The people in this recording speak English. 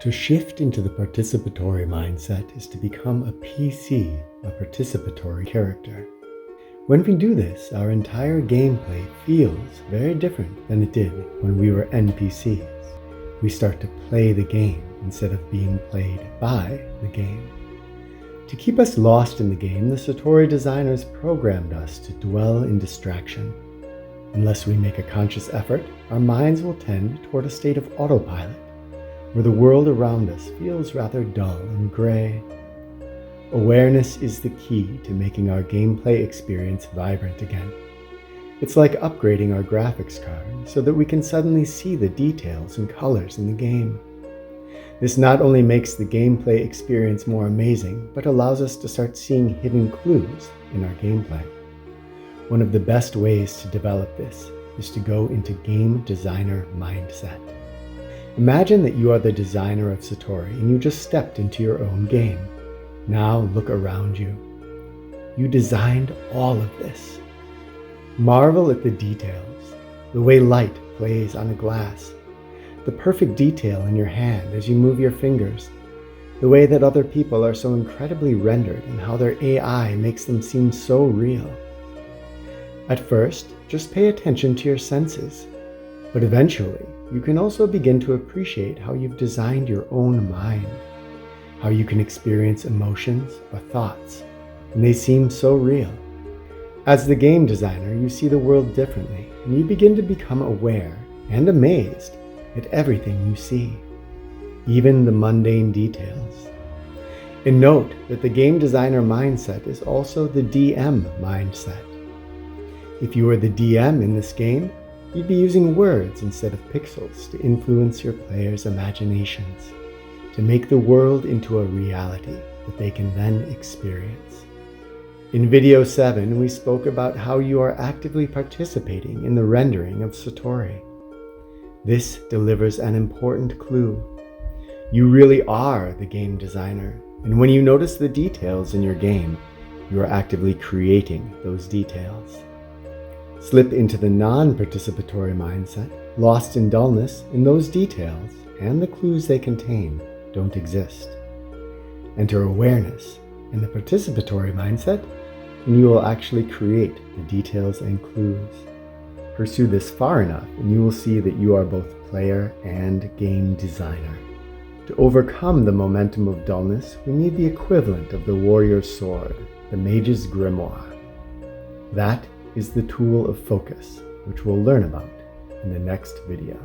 To shift into the participatory mindset is to become a PC, a participatory character. When we do this, our entire gameplay feels very different than it did when we were NPCs. We start to play the game instead of being played by the game. To keep us lost in the game, the Satori designers programmed us to dwell in distraction. Unless we make a conscious effort, our minds will tend toward a state of autopilot, where the world around us feels rather dull and gray. Awareness is the key to making our gameplay experience vibrant again. It's like upgrading our graphics card so that we can suddenly see the details and colors in the game. This not only makes the gameplay experience more amazing, but allows us to start seeing hidden clues in our gameplay. One of the best ways to develop this is to go into game designer mindset. Imagine that you are the designer of Satori and you just stepped into your own game. Now look around you. You designed all of this. Marvel at the details, the way light plays on a glass, the perfect detail in your hand as you move your fingers, the way that other people are so incredibly rendered and how their AI makes them seem so real. At first, just pay attention to your senses, but eventually, you can also begin to appreciate how you've designed your own mind, how you can experience emotions or thoughts, and they seem so real. As the game designer, you see the world differently, and you begin to become aware and amazed at everything you see, even the mundane details. And note that the game designer mindset is also the DM mindset. If you were the DM in this game, you'd be using words instead of pixels to influence your players' imaginations, to make the world into a reality that they can then experience. In video 7, we spoke about how you are actively participating in the rendering of Satori. This delivers an important clue. You really are the game designer, and when you notice the details in your game, you are actively creating those details. Slip into the non-participatory mindset, lost in dullness, and those details and the clues they contain don't exist. Enter awareness in the participatory mindset, and you will actually create the details and clues. Pursue this far enough, and you will see that you are both player and game designer. To overcome the momentum of dullness, we need the equivalent of the warrior's sword, the mage's grimoire. That is the tool of focus, which we'll learn about in the next video.